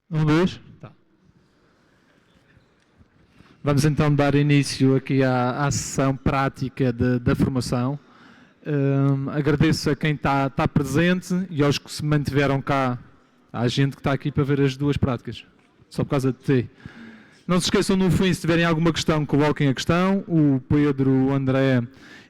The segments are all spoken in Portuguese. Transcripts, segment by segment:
Um, dois. Tá. Vamos então dar início aqui à sessão prática da formação. Agradeço a quem está presente e aos que se mantiveram cá. Há gente que está aqui para ver as duas práticas, só por causa de ti. Não se esqueçam, no fim, se tiverem alguma questão, coloquem a questão. O Pedro, o André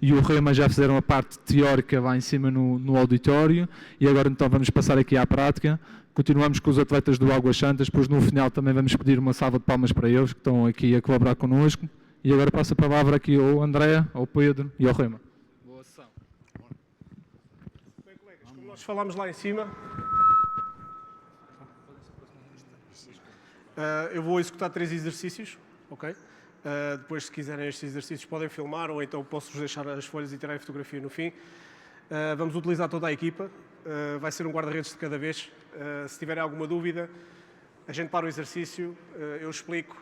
e o Rema já fizeram a parte teórica lá em cima no auditório e agora então vamos passar aqui à prática. Continuamos com os atletas do Águas Santas, depois no final também vamos pedir uma salva de palmas para eles que estão aqui a colaborar connosco. E agora passo a palavra aqui ao André, ao Pedro e ao Rema. Boa sessão. Bem, colegas, como nós falámos lá em cima, eu vou executar 3 exercícios, ok? Depois, se quiserem estes exercícios, podem filmar ou então posso-vos deixar as folhas e tirar a fotografia no fim. Vamos utilizar toda a equipa, vai ser um guarda-redes de cada vez. Se tiverem alguma dúvida, a gente para o exercício, eu explico,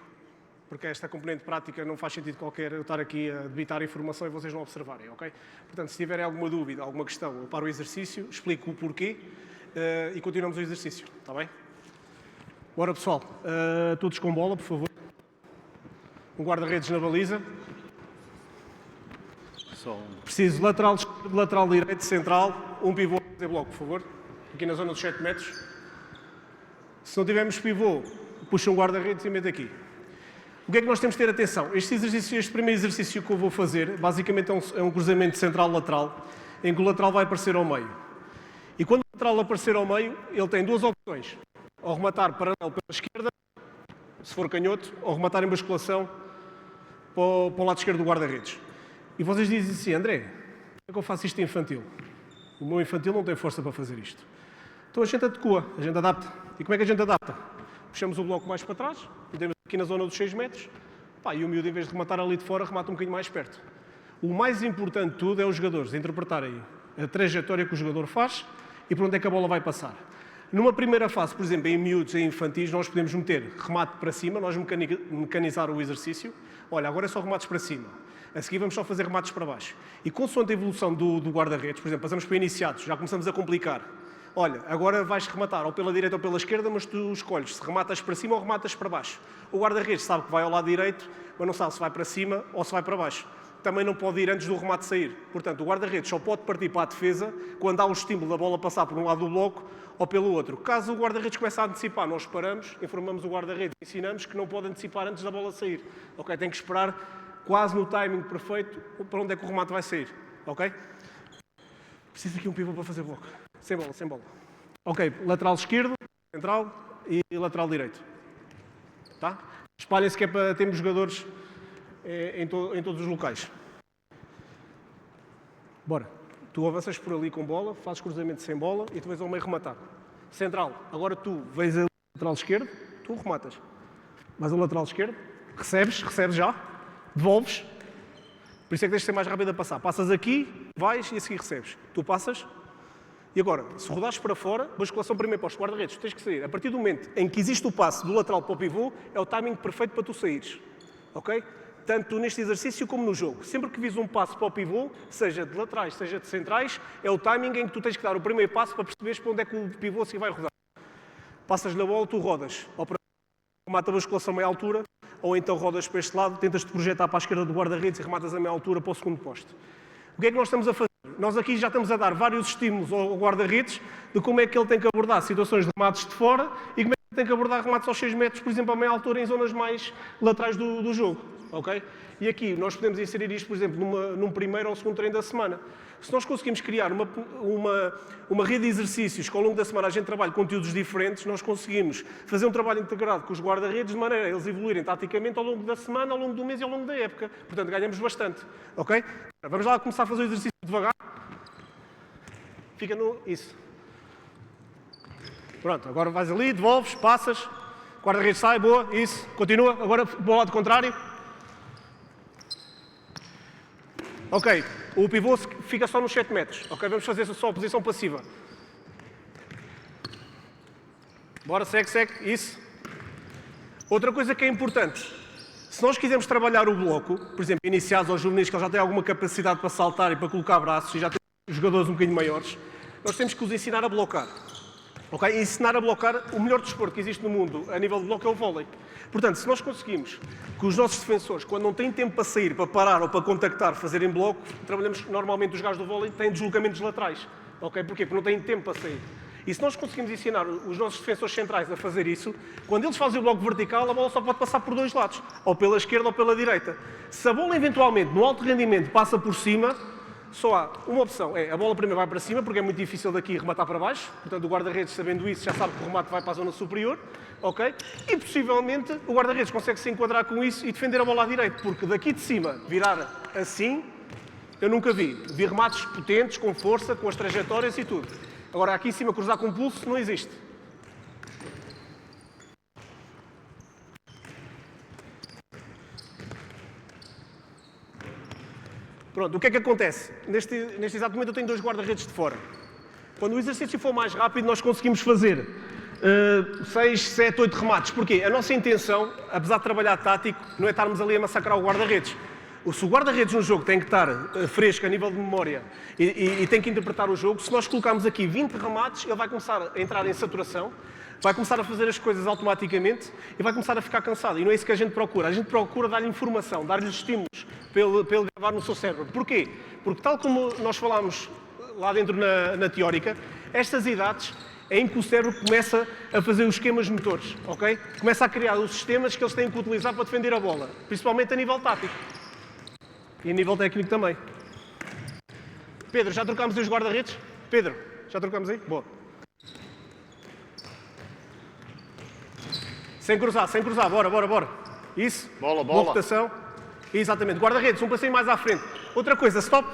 porque esta componente prática não faz sentido qualquer eu estar aqui a debitar informação e vocês não observarem, ok? Portanto, se tiverem alguma dúvida, alguma questão, eu paro o exercício, explico o porquê e continuamos o exercício, está bem? Bora, pessoal. Todos com bola, por favor. Um guarda-redes na baliza. Preciso lateral esquerdo, lateral direito, central. Um pivô a fazer bloco, por favor. Aqui na zona dos 7 metros. Se não tivermos pivô, puxa um guarda-redes e mete aqui. O que é que nós temos de ter atenção? Este primeiro exercício que eu vou fazer, basicamente é um cruzamento central-lateral, em que o lateral vai aparecer ao meio. E quando o lateral aparecer ao meio, ele tem duas opções. Ou rematar paralelo pela esquerda, se for canhoto, ou rematar em basculação para o lado esquerdo do guarda-redes. E vocês dizem assim, André, como é que eu faço isto infantil? O meu infantil não tem força para fazer isto. Então a gente adequa, a gente adapta. E como é que a gente adapta? Puxamos o bloco mais para trás, metemos aqui na zona dos 6 metros, e o miúdo, em vez de rematar ali de fora, remata um bocadinho mais perto. O mais importante de tudo é os jogadores interpretarem a trajetória que o jogador faz e por onde é que a bola vai passar. Numa primeira fase, por exemplo, em miúdos e infantis, nós podemos meter remate para cima, nós mecanizar o exercício. Olha, agora é só remates para cima. A seguir vamos só fazer remates para baixo. E consoante a evolução do guarda-redes, por exemplo, passamos para iniciados, já começamos a complicar. Olha, agora vais rematar ou pela direita ou pela esquerda, mas tu escolhes se rematas para cima ou rematas para baixo. O guarda-redes sabe que vai ao lado direito, mas não sabe se vai para cima ou se vai para baixo. Também não pode ir antes do remate sair. Portanto, o guarda-redes só pode partir para a defesa quando há o estímulo da bola passar por um lado do bloco ou pelo outro. Caso o guarda-redes comece a antecipar, nós paramos, informamos o guarda-redes e ensinamos que não pode antecipar antes da bola sair. Ok? Tem que esperar quase no timing perfeito para onde é que o remate vai sair. Ok? Preciso aqui um pivô para fazer bloco. Sem bola, sem bola. Ok, lateral esquerdo, central e lateral direito. Tá? Espalhem-se que é para termos jogadores em todos os locais. Bora. Tu avanças por ali com bola, fazes cruzamento sem bola e tu vais ao meio rematar. Central. Agora tu vais ao lateral esquerdo, tu rematas. Vais ao lateral esquerdo, recebes já, devolves. Por isso é que tens de ser mais rápido a passar. Passas aqui, vais e a seguir recebes. Tu passas. E agora, se rodares para fora, basculação primeiro para os guarda-redes, tens que sair. A partir do momento em que existe o passe do lateral para o pivô, é o timing perfeito para tu saíres. Ok? Tanto neste exercício como no jogo. Sempre que vis um passo para o pivô, seja de laterais, seja de centrais, é o timing em que tu tens que dar o primeiro passo para perceberes para onde é que o pivô se vai rodar. Passas na bola, tu rodas. Ou para remata a basculação a meia altura, ou então rodas para este lado, tentas-te projetar para a esquerda do guarda-redes e rematas a meia altura para o segundo poste. O que é que nós estamos a fazer? Nós aqui já estamos a dar vários estímulos ao guarda-redes de como é que ele tem que abordar situações de remates de fora e como é que ele tem que abordar remates aos 6 metros, por exemplo, a meia altura em zonas mais laterais do jogo. Okay? E aqui nós podemos inserir isto, por exemplo, num primeiro ou segundo treino da semana. Se nós conseguimos criar uma rede de exercícios que ao longo da semana a gente trabalhe conteúdos diferentes, nós conseguimos fazer um trabalho integrado com os guarda-redes de maneira a eles evoluírem taticamente ao longo da semana, ao longo do mês e ao longo da época. Portanto, ganhamos bastante. Ok? Vamos lá começar a fazer o exercício devagar. Fica no... Isso. Pronto, agora vais ali, devolves, passas. Guarda-redes sai, boa, isso. Continua. Agora para o lado contrário. Ok, o pivô fica só nos 7 metros. Ok, vamos fazer só a posição passiva. Bora, segue, isso. Outra coisa que é importante. Se nós quisermos trabalhar o bloco, por exemplo, iniciados ou juvenis, que ele já tem alguma capacidade para saltar e para colocar braços, e já tem jogadores um bocadinho maiores, nós temos que os ensinar a blocar. Okay? Ensinar a blocar o melhor desporto que existe no mundo a nível de bloco é o vôlei. Portanto, se nós conseguimos que os nossos defensores, quando não têm tempo para sair, para parar ou para contactar, fazerem bloco, trabalhamos normalmente os gajos do vôlei têm deslocamentos laterais. Okay? Porquê? Porque não têm tempo para sair. E se nós conseguimos ensinar os nossos defensores centrais a fazer isso, quando eles fazem o bloco vertical, a bola só pode passar por dois lados, ou pela esquerda ou pela direita. Se a bola eventualmente, no alto rendimento, passa por cima, só há uma opção, é a bola primeiro vai para cima, porque é muito difícil daqui rematar para baixo, portanto o guarda-redes, sabendo isso, já sabe que o remate vai para a zona superior, ok? E possivelmente o guarda-redes consegue se enquadrar com isso e defender a bola à direita, porque daqui de cima virar assim, eu nunca vi. Vi remates potentes, com força, com as trajetórias e tudo. Agora aqui em cima cruzar com pulso não existe. Pronto, o que é que acontece? Neste exato momento eu tenho dois guarda-redes de fora. Quando o exercício for mais rápido, nós conseguimos fazer 6, 7, 8 remates. Porquê? A nossa intenção, apesar de trabalhar tático, não é estarmos ali a massacrar o guarda-redes. Se o guarda-redes no jogo tem que estar fresco a nível de memória e tem que interpretar o jogo, se nós colocarmos aqui 20 remates, ele vai começar a entrar em saturação, vai começar a fazer as coisas automaticamente e vai começar a ficar cansado. E não é isso que a gente procura. A gente procura dar-lhe informação, dar-lhe estímulos para ele gravar no seu cérebro. Porquê? Porque tal como nós falámos lá dentro na teórica, estas idades é em que o cérebro começa a fazer os esquemas motores, ok? Começa a criar os sistemas que eles têm que utilizar para defender a bola, principalmente a nível tático. E a nível técnico também. Pedro, já trocámos aí os guarda-redes? Pedro, já trocámos aí? Boa. Sem cruzar, bora. Isso. Bola. Boa rotação. Exatamente. Guarda-redes, um passeio mais à frente. Outra coisa, stop.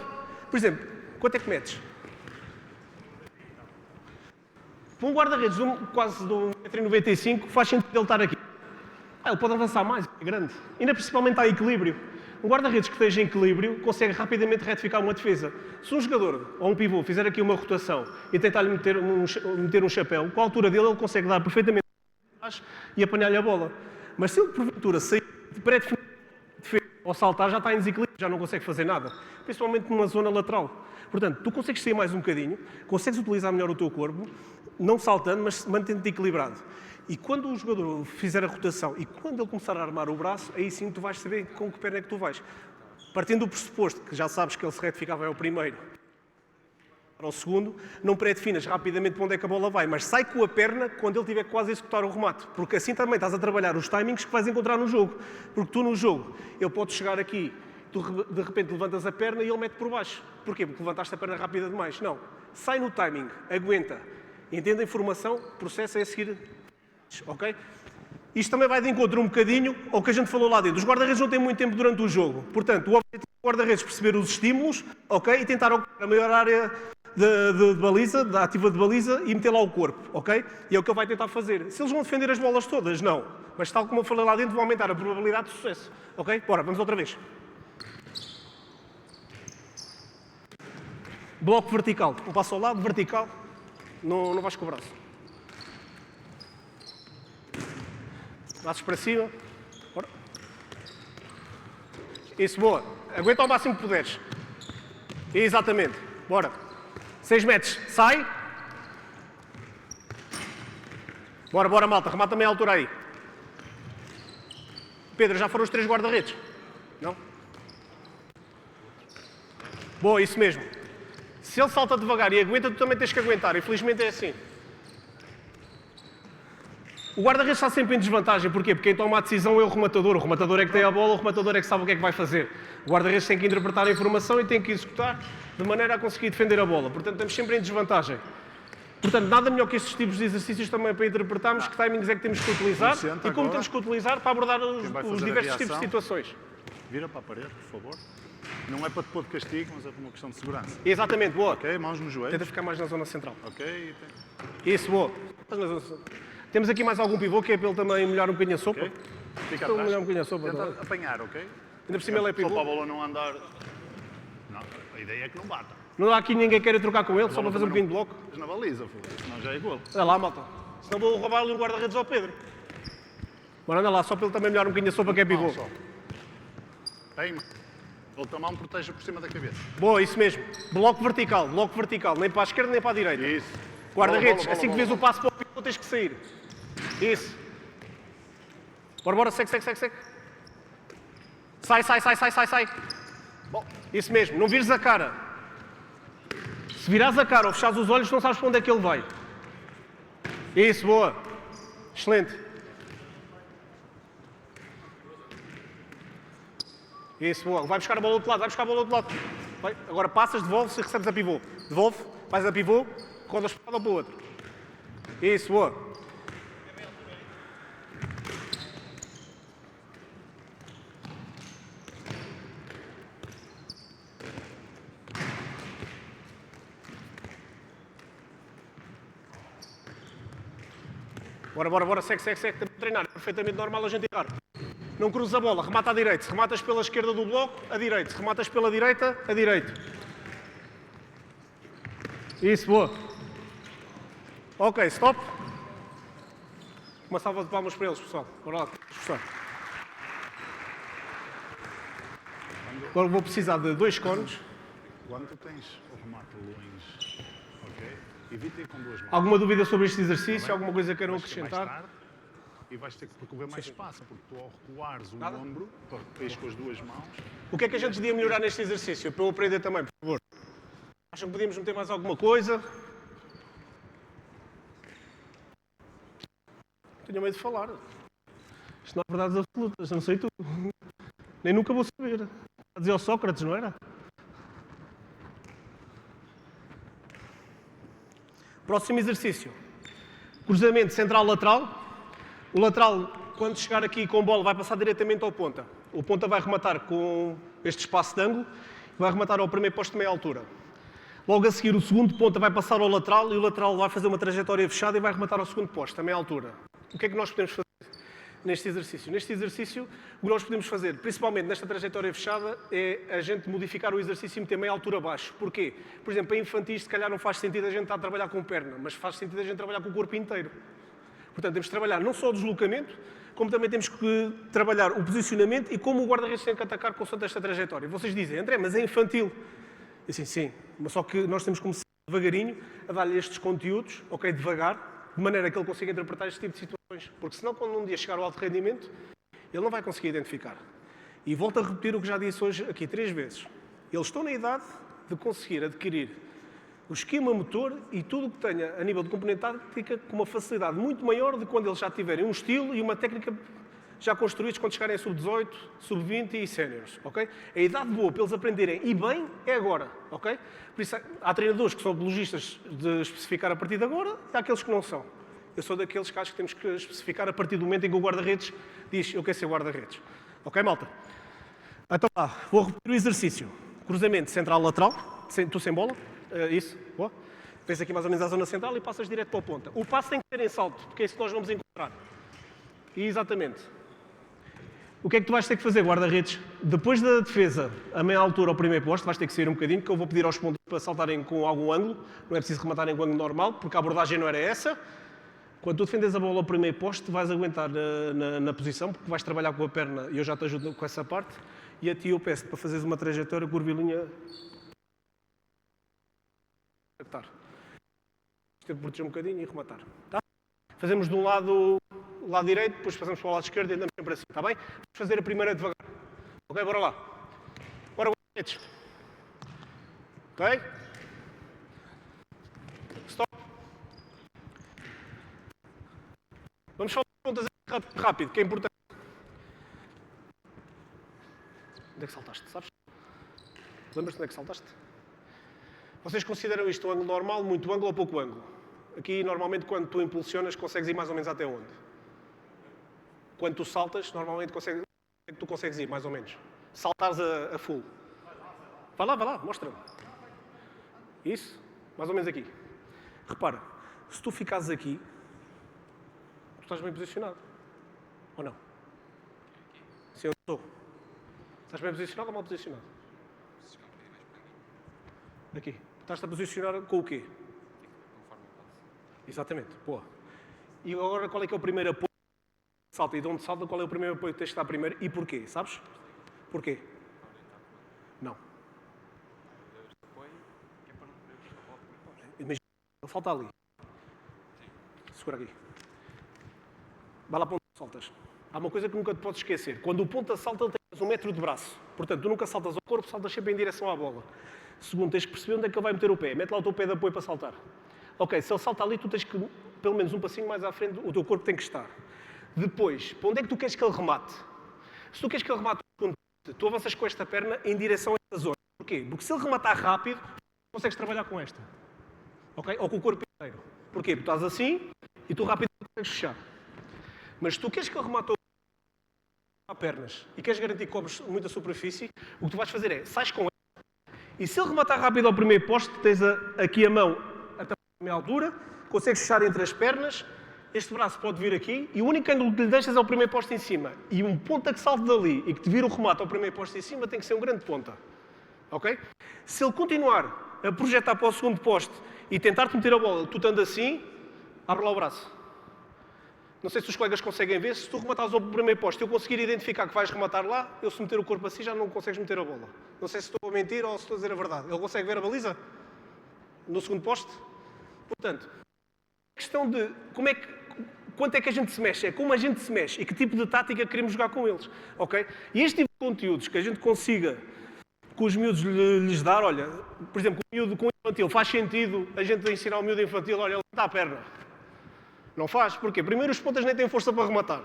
Por exemplo, quanto é que metes? Para um guarda-redes quase de 1,95 m, faz sentido ele estar aqui. Ele pode avançar mais, é grande. Ainda principalmente há equilíbrio. Um guarda-redes que esteja em equilíbrio consegue rapidamente retificar uma defesa. Se um jogador ou um pivô fizer aqui uma rotação e tentar-lhe meter um chapéu, com a altura dele ele consegue dar perfeitamente e apanhar-lhe a bola. Mas se ele porventura sair de pré-definido ou saltar, já está em desequilíbrio, já não consegue fazer nada. Principalmente numa zona lateral. Portanto, tu consegues sair mais um bocadinho, consegues utilizar melhor o teu corpo, não saltando, mas mantendo-te equilibrado. E quando o jogador fizer a rotação e quando ele começar a armar o braço, aí sim tu vais saber com que perna é que tu vais. Partindo do pressuposto que já sabes que ele se retificava ao primeiro para o segundo, não pré-definas rapidamente para onde é que a bola vai, mas sai com a perna quando ele tiver quase a executar o remate. Porque assim também estás a trabalhar os timings que vais encontrar no jogo. Porque tu no jogo, ele pode chegar aqui, tu de repente levantas a perna e ele mete por baixo. Porquê? Porque levantaste a perna rápida demais. Não. Sai no timing, aguenta. Entende a informação, processa a seguir. Ok? Isto também vai de encontro um bocadinho ao que a gente falou lá dentro. Os guarda-redes não têm muito tempo durante o jogo. Portanto, o objetivo do guarda-redes é perceber os estímulos, ok? E tentar ocupar a maior área de baliza, da ativa de baliza, e meter lá o corpo, ok? E é o que ele vai tentar fazer. Se eles vão defender as bolas todas, não. Mas tal como eu falei lá dentro, vão aumentar a probabilidade de sucesso. Ok? Bora, vamos outra vez. Bloco vertical. Um passo ao lado, vertical. Não vais com o braço. Braços para cima. Bora. Isso, boa. Aguenta ao máximo que puderes. Exatamente. Bora. 6 metros. Sai. Bora, malta. Remata também a altura aí. Pedro, já foram os 3 guarda-redes? Não? Boa, isso mesmo. Se ele salta devagar e aguenta, tu também tens que aguentar. Infelizmente é assim. O guarda-redes está sempre em desvantagem. Porquê? Porque quem toma a decisão é o rematador. O rematador é que tem a bola, o rematador é que sabe o que é que vai fazer. O guarda-redes tem que interpretar a informação e tem que executar de maneira a conseguir defender a bola. Portanto, estamos sempre em desvantagem. Portanto, nada melhor que estes tipos de exercícios também para interpretarmos que timings é que temos que utilizar e como temos que utilizar para abordar os diversos tipos de situações. Vira para a parede, por favor. Não é para te pôr de castigo, mas é por uma questão de segurança. Exatamente, boa. Ok, mãos nos joelhos. Tenta ficar mais na zona central. Ok. Isso, boa. Temos aqui mais algum pivô que é para ele também melhorar um bocadinho a sopa. Okay. Fica Para atrás. melhorar um bocadinho a sopa. Tenta apanhar, ok? Ainda por cima ele é pivô. Só para a bola não andar... Não, a ideia é que não bata. Não há aqui ninguém que queira trocar com ele, só para fazer um bocadinho de bloco. Mas na baliza, senão já é gol. Olha lá, malta. Senão vou roubar-lhe um guarda-redes ao Pedro. Bora, anda lá, só para ele também melhorar um bocadinho a sopa que é pivô. Bem, outra mão proteja por cima da cabeça. Boa, isso mesmo. Bloco vertical, nem para a esquerda nem para a direita. Isso. Guarda-redes, assim que vês o passo para o não tens que sair. Isso. Bora, segue. Sai. Bom, isso mesmo, não vires a cara. Se virares a cara ou fechares os olhos, não sabes para onde é que ele vai. Isso, boa. Excelente. Isso, boa. Vai buscar a bola do outro lado, Vai. Agora passas, devolves e recebes a pivô. Devolve, vais a pivô, rodas para um lado ou para o outro. Isso, boa. Bora, segue. Estamos a treinar. É perfeitamente normal a gente errar. Não cruzes a bola, remata à direita. Se rematas pela esquerda do bloco, a direita. Se rematas pela direita, a direita. Isso, boa. Ok, stop. Uma salva de palmas para eles, pessoal. Bora lá, esforçar. Agora vou precisar de 2 cones. Quando tu tens o remate longe, ok? Evita ir com 2 mãos. Alguma dúvida sobre este exercício? Alguma coisa que queiram Vais ter mais acrescentar? tarde e vais ter que percorrer mais espaço, porque tu ao recuares o ombro, para ir com as 2 mãos... O que é que a gente podia melhorar neste exercício? Para eu aprender também, por favor. Acham que podíamos meter mais alguma coisa? Tenho medo de falar. Isto não é verdades absolutas, não sei tu. Nem nunca vou saber. A dizer ao Sócrates, não era? Próximo exercício. Cruzamento central-lateral. O lateral, quando chegar aqui com bola, vai passar diretamente ao ponta. O ponta vai rematar com este espaço de ângulo e vai rematar ao primeiro posto de meia altura. Logo a seguir, o segundo ponta vai passar ao lateral e o lateral vai fazer uma trajetória fechada e vai rematar ao segundo posto, a meia altura. O que é que nós podemos fazer neste exercício? Neste exercício, o que nós podemos fazer, principalmente nesta trajetória fechada, é a gente modificar o exercício e meter meia altura abaixo. Porquê? Por exemplo, em infantis, se calhar não faz sentido a gente estar a trabalhar com perna, mas faz sentido a gente trabalhar com o corpo inteiro. Portanto, temos que trabalhar não só o deslocamento, como também temos que trabalhar o posicionamento e como o guarda-redes tem que atacar consoante esta trajetória. Vocês dizem, André, mas é infantil. E assim, sim, mas só que nós temos que começar devagarinho a dar-lhe estes conteúdos, ok, devagar, de maneira que ele consiga interpretar este tipo de situações. Porque senão, quando um dia chegar ao alto rendimento, ele não vai conseguir identificar. E volto a repetir o que já disse hoje aqui 3 vezes. Eles estão na idade de conseguir adquirir o esquema motor e tudo o que tenha a nível de componente tática com uma facilidade muito maior de quando eles já tiverem um estilo e uma técnica já construídos quando chegarem a sub-18, sub-20 e séniores, ok? A idade boa para eles aprenderem e bem é agora, ok? Por isso, há treinadores que são apologistas de especificar a partir de agora e há aqueles que não são. Eu sou daqueles que acho que temos que especificar a partir do momento em que o guarda-redes diz eu quero ser guarda-redes. Ok, malta? Então vá, vou repetir o exercício. Cruzamento central-lateral, tu sem bola, isso, boa. Vens aqui mais ou menos à zona central e passas direto para a ponta. O passo tem que ser em salto, porque é isso que nós vamos encontrar. E exatamente. O que é que tu vais ter que fazer, guarda-redes? Depois da defesa, a meia altura ao primeiro posto, vais ter que sair um bocadinho, que eu vou pedir aos pontos para saltarem com algum ângulo. Não é preciso rematarem com ângulo normal, porque a abordagem não era essa. Quando tu defendes a bola ao primeiro posto, vais aguentar na posição, porque vais trabalhar com a perna, e eu já te ajudo com essa parte. E a ti eu peço para fazeres uma trajetória curvilínea. Isto é proteger um bocadinho e rematar. Tá? Fazemos de um lado o lado direito, depois fazemos para o lado esquerdo e andamos sempre assim, está bem? Vamos fazer a primeira devagar. Ok, bora lá. Bora, guarda-redes. Ok? Stop. Vamos falar de pontas rápido, que é importante. Onde é que saltaste, sabes? Lembras-te onde é que saltaste? Vocês consideram isto um ângulo normal, muito ângulo ou pouco ângulo? Aqui, normalmente, quando tu impulsionas, consegues ir mais ou menos até onde? Quando tu saltas, normalmente tu consegues ir, mais ou menos. Saltares a full. Vai lá, mostra-me. Isso, mais ou menos aqui. Repara, se tu ficares aqui, tu estás bem posicionado. Ou não? Sim, eu estou. Estás bem posicionado ou mal posicionado? Aqui. Estás-te a posicionar com o quê? Exatamente, boa. E agora qual é que é o primeiro apoio? Salta e de onde salta, qual é o primeiro apoio que tens de estar primeiro e porquê, sabes? Porquê? Não. Imagina, ele salta ali. Segura aqui. Vai lá para onde saltas. Há uma coisa que nunca te podes esquecer. Quando o ponta salta, ele tem 1 metro de braço. Portanto, tu nunca saltas ao corpo, saltas sempre em direção à bola. Segundo, tens que perceber onde é que ele vai meter o pé. Mete lá o teu pé de apoio para saltar. Ok, se ele salta ali, tu tens que, pelo menos um passinho mais à frente, o teu corpo tem que estar. Depois, para onde é que tu queres que ele remate? Se tu queres que ele remate, tu avanças com esta perna em direção a esta zona. Porquê? Porque se ele rematar rápido, consegues trabalhar com esta. Ok? Ou com o corpo inteiro. Porquê? Porque estás assim e tu rápido consegues fechar. Mas se tu queres que ele remate a pernas e queres garantir que cobres muita superfície, o que tu vais fazer é, sais com ela e se ele rematar rápido ao primeiro poste, tens aqui a mão até a minha altura, consegues fechar entre as pernas, este braço pode vir aqui e o único ângulo que lhe deixas é o primeiro poste em cima. E um ponta que salte dali e que te vira o remate ao primeiro poste em cima tem que ser um grande ponta. Ok? Se ele continuar a projetar para o segundo poste e tentar-te meter a bola, tu estando assim, abre lá o braço. Não sei se os colegas conseguem ver, se tu rematares ao primeiro poste, eu conseguir identificar que vais rematar lá, eu se meter o corpo assim já não consegues meter a bola. Não sei se estou a mentir ou se estou a dizer a verdade. Ele consegue ver a baliza? No segundo poste? Portanto, a questão de quanto é que a gente se mexe, é como a gente se mexe e que tipo de tática queremos jogar com eles. Ok? E este tipo de conteúdos que a gente consiga com os miúdos lhes dar, olha, por exemplo, com o miúdo com o infantil, faz sentido a gente ensinar o miúdo infantil, olha, ele está a perna. Não faz. Porquê? Primeiro os pontas nem têm força para rematar.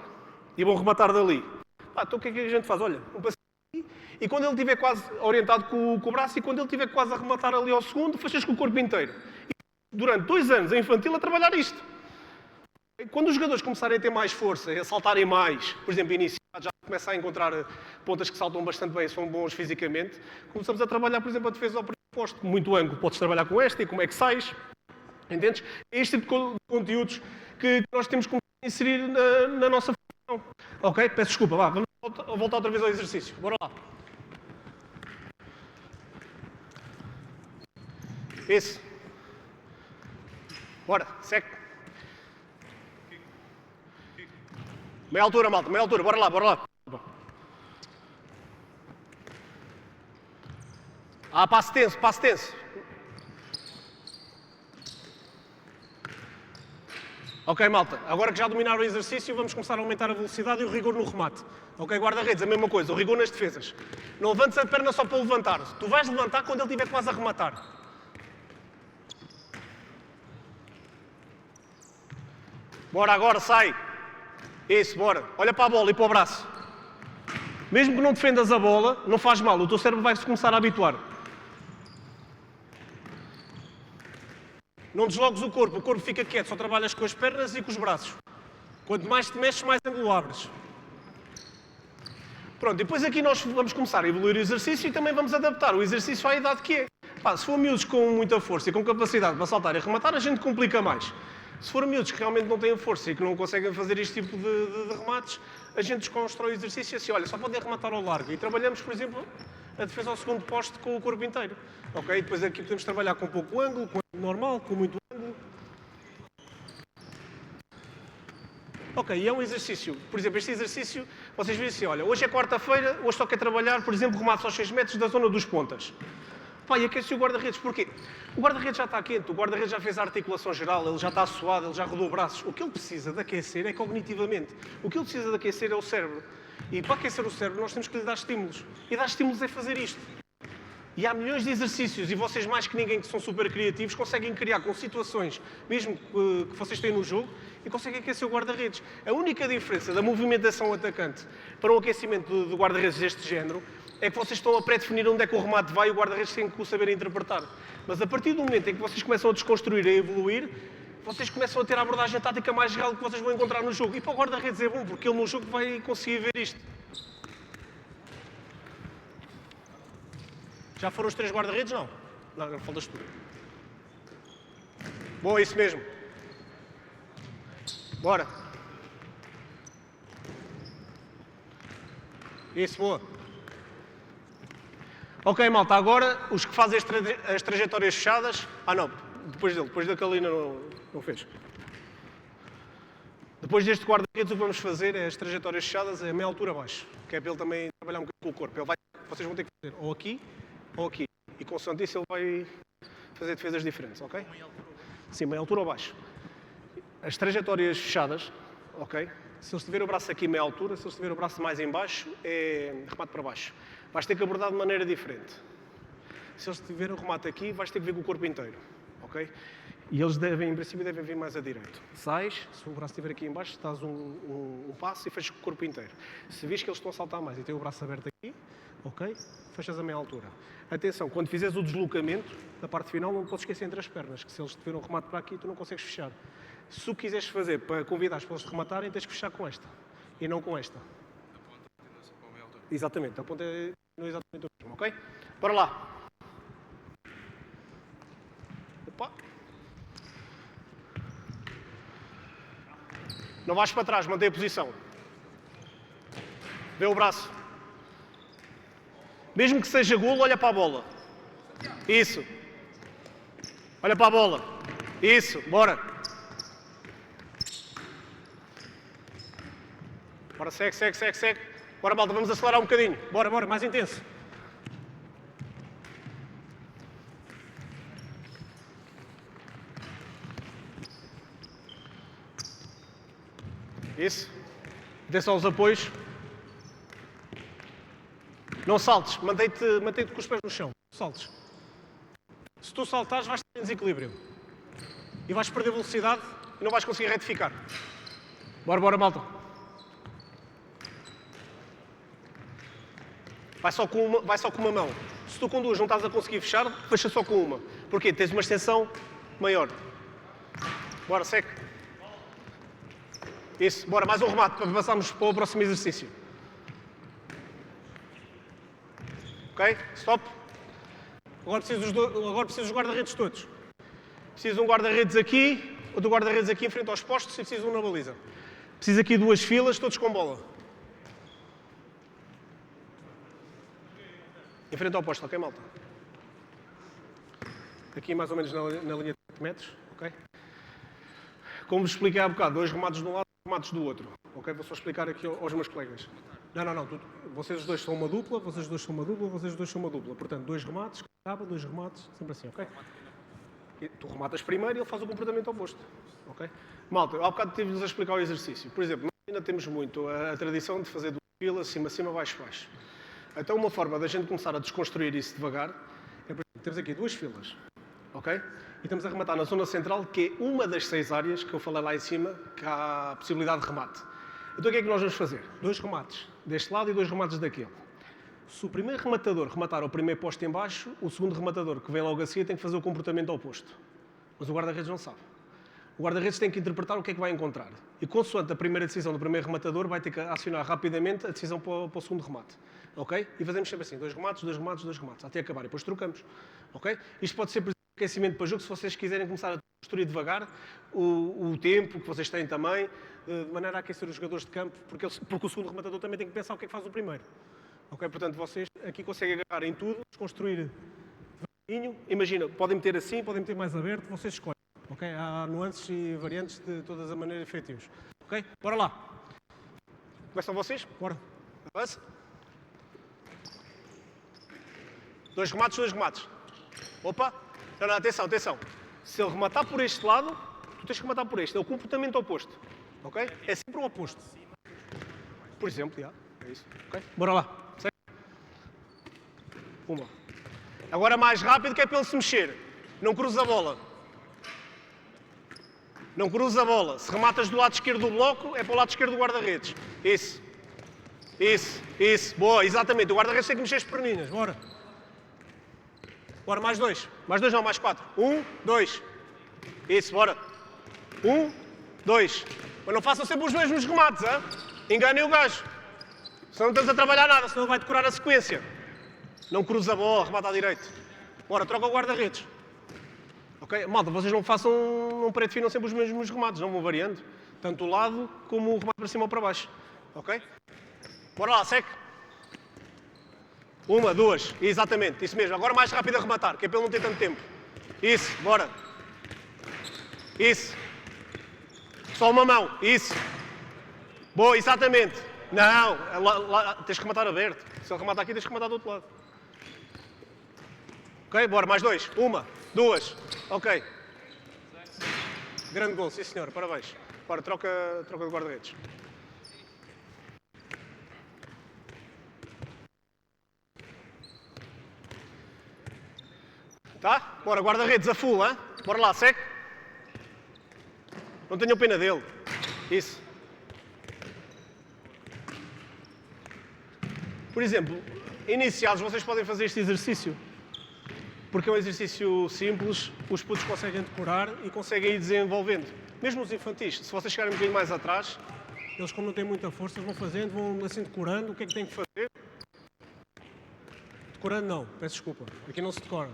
E vão rematar dali. Então o que é que a gente faz? Olha, um passinho aqui, e quando ele estiver quase orientado com o braço, e quando ele estiver quase a rematar ali ao segundo, fechas com o corpo inteiro. E durante 2 anos a infantil a trabalhar isto. E quando os jogadores começarem a ter mais força, a saltarem mais, por exemplo, iniciados, já começa a encontrar pontas que saltam bastante bem, são bons fisicamente, começamos a trabalhar, por exemplo, a defesa ao primeiro posto. Muito ângulo, podes trabalhar com esta e como é que sais. Entendes? É este tipo de conteúdos que nós temos que inserir na nossa formação. Ok? Peço desculpa, vá, vamos voltar outra vez ao exercício. Bora lá. Esse. Bora, segue. Meia altura, malta, meia altura, bora lá, bora lá. Passo tenso, passo tenso. Ok, malta, agora que já dominaram o exercício, vamos começar a aumentar a velocidade e o rigor no remate. Ok, guarda-redes, a mesma coisa, o rigor nas defesas. Não levantes a perna só para levantar. Tu vais levantar quando ele estiver quase a rematar. Bora agora, sai. Isso, bora. Olha para a bola e para o braço. Mesmo que não defendas a bola, não faz mal, o teu cérebro vai-se começar a habituar. Não deslogues o corpo fica quieto, só trabalhas com as pernas e com os braços. Quanto mais te mexes, mais ângulo abres. Pronto, depois aqui nós vamos começar a evoluir o exercício e também vamos adaptar o exercício à idade que é. Se for miúdos com muita força e com capacidade para saltar e rematar, a gente complica mais. Se for miúdos que realmente não têm força e que não conseguem fazer este tipo de remates, a gente desconstrói o exercício assim, olha, só podem rematar ao largo. E trabalhamos, por exemplo, a defesa ao segundo poste com o corpo inteiro. Ok? Depois aqui podemos trabalhar com pouco ângulo, com ângulo normal, com muito ângulo. Ok, e é um exercício. Por exemplo, este exercício, vocês veem assim, olha, hoje é quarta-feira, hoje só quer trabalhar, por exemplo, remates aos 6 metros da zona dos pontas. E aquece o guarda-redes. Porquê? O guarda-redes já está quente, o guarda-redes já fez a articulação geral, ele já está suado, ele já rodou braços. O que ele precisa de aquecer é cognitivamente. O que ele precisa de aquecer é o cérebro. E para aquecer o cérebro nós temos que lhe dar estímulos. E dar estímulos é fazer isto. E há milhões de exercícios, e vocês mais que ninguém que são super criativos conseguem criar com situações, mesmo que vocês têm no jogo, e conseguem aquecer o guarda-redes. A única diferença da movimentação atacante para um aquecimento do guarda-redes deste género é que vocês estão a pré-definir onde é que o remate vai e o guarda-redes tem que o saber interpretar. Mas a partir do momento em que vocês começam a desconstruir e a evoluir, vocês começam a ter a abordagem tática mais real que vocês vão encontrar no jogo. E para o guarda-redes é bom, porque ele no jogo vai conseguir ver isto. Já foram os 3 guarda-redes? Não. Não, faltas tu. Bom, é isso mesmo. Bora. Isso, boa. Ok, malta, agora os que fazem as trajetórias fechadas... não, depois daquele ainda não fez. Depois deste guarda-redes, o que vamos fazer é as trajetórias fechadas a meia altura abaixo, que é para ele também trabalhar um bocadinho com o corpo. Vocês vão ter que fazer ou aqui ou aqui. E consoante isso ele vai fazer defesas diferentes, ok? Sim, meia altura ou baixo. as trajetórias fechadas, ok? Se eles tiverem o braço aqui meia altura, se eles tiverem o braço mais em baixo, é remate para baixo. Vais ter que abordar de maneira diferente. Se eles tiverem o remate aqui, vais ter que vir com o corpo inteiro, ok? E eles devem, em princípio, devem vir mais a direito. Sais, se o braço estiver aqui em baixo, estás um passo e fechas com o corpo inteiro. Se vês que eles estão a saltar mais e têm o braço aberto aqui, ok? Fechas a meia altura. Atenção, quando fizeres o deslocamento, da parte final, não podes esquecer entre as pernas, que se eles tiverem um remate para aqui, tu não consegues fechar. Se o quiseres fazer para convidares para eles te rematarem, tens que fechar com esta e não com esta. A ponta continua sempre para a meia altura. Exatamente, a ponta é exatamente o mesmo, ok? Bora lá. Opa. Não vais para trás, mantém a posição. Vê o braço. Mesmo que seja golo, olha para a bola. Isso. Olha para a bola. Isso, bora. Bora, segue. Bora, malta, vamos acelerar um bocadinho. Bora, mais intenso. Isso. Atenção aos apoios. Não saltes, mantém-te com os pés no chão. Não saltes. Se tu saltares, vais ter desequilíbrio. E vais perder velocidade e não vais conseguir retificar. Bora, malta. Vai só com uma mão. Se tu com duas não estás a conseguir fechar, fecha só com uma. Porquê? Tens uma extensão maior. Bora, segue. Isso, bora, mais um remate para passarmos para o próximo exercício. Ok? Stop. Agora preciso dos guarda-redes todos. Preciso de um guarda-redes aqui, outro guarda-redes aqui em frente aos postos e preciso de um na baliza. Preciso aqui duas filas, todos com bola. Em frente ao posto, ok, malta? Aqui mais ou menos na linha de 5 metros, ok? Como vos expliquei há bocado, 2 remates de um lado e 2 remates do outro. Ok? Vou só explicar aqui aos meus colegas. Não. Vocês os dois são uma dupla, vocês os dois são uma dupla, vocês os dois são uma dupla. Portanto, 2 remates, acaba, 2 remates, sempre assim, ok? E tu rematas primeiro e ele faz o comportamento oposto. Ok? Malta, há bocado tive-vos a explicar o exercício. Por exemplo, nós ainda temos muito a tradição de fazer 2 filas, cima, baixo. Então, uma forma da gente começar a desconstruir isso devagar é, por exemplo, temos aqui 2 filas, ok? E estamos a rematar na zona central, que é uma das 6 áreas que eu falei lá em cima, que há a possibilidade de remate. Então, o que é que nós vamos fazer? 2 remates deste lado e 2 remates daquele. Se o primeiro rematador rematar ao primeiro posto em baixo, o segundo rematador, que vem logo a seguir, tem que fazer o comportamento oposto. Mas o guarda-redes não sabe. O guarda-redes tem que interpretar o que é que vai encontrar. E, consoante a primeira decisão do primeiro rematador, vai ter que acionar rapidamente a decisão para o segundo remate. Ok? E fazemos sempre assim, 2 remates, até acabar. E depois trocamos. Ok? Isto pode ser, por exemplo, aquecimento para jogo, se vocês quiserem começar a construir devagar o tempo que vocês têm também, de maneira a aquecer os jogadores de campo, porque o segundo rematador também tem que pensar o que é que faz o primeiro. Ok? Portanto, vocês aqui conseguem agarrar em tudo, construir devagarinho. Imagina, podem meter assim, podem meter mais aberto, vocês escolhem. Ok? Há nuances e variantes de todas as maneiras efetivas. Ok? Bora lá. Começam vocês? Bora. Avança. 2 remates. Opa! Não, atenção. Se ele rematar por este lado, tu tens que rematar por este. É o comportamento oposto. Ok? É sempre o oposto. Por exemplo, já. É isso. Ok? Bora lá. Segue. Uma. Agora mais rápido, que é para ele se mexer. Não cruza a bola. Se rematas do lado esquerdo do bloco, é para o lado esquerdo do guarda-redes. Isso. Boa, exatamente. O guarda-redes tem que mexer as perninhas. Bora, mais 2. Mais 4. 1, 2. Isso, bora. 1, 2. Mas não façam sempre os mesmos remates, hein? Enganem o gajo. Senão não estamos a trabalhar nada, senão ele vai decorar a sequência. Não cruza a bola, remata à direita. Bora, troca o guarda-redes. Ok? Malta, vocês não predefinam sempre os mesmos remates, não vão variando. Tanto o lado como o remate para cima ou para baixo. Ok? Bora lá, segue. 1, 2, exatamente, isso mesmo. Agora mais rápido a rematar, que é para ele não ter tanto tempo. Isso, bora. Isso. Só uma mão, isso. Boa, exatamente. Não, lá, tens que rematar aberto. Se ele rematar aqui, tens que rematar do outro lado. Ok, bora, mais 2. 1, 2. Ok. Grande gol, sim senhor, parabéns. Bora, troca de guarda-redes. Tá? Bora, guarda-redes a full, hein? Bora lá, segue. Não tenham pena dele. Isso. Por exemplo, iniciados, vocês podem fazer este exercício. Porque é um exercício simples, os putos conseguem decorar e conseguem ir desenvolvendo. Mesmo os infantis, se vocês chegarem um bocadinho mais atrás, eles como não têm muita força, vão fazendo, vão assim decorando. O que é que têm que fazer? Decorando não, peço desculpa. Aqui não se decora.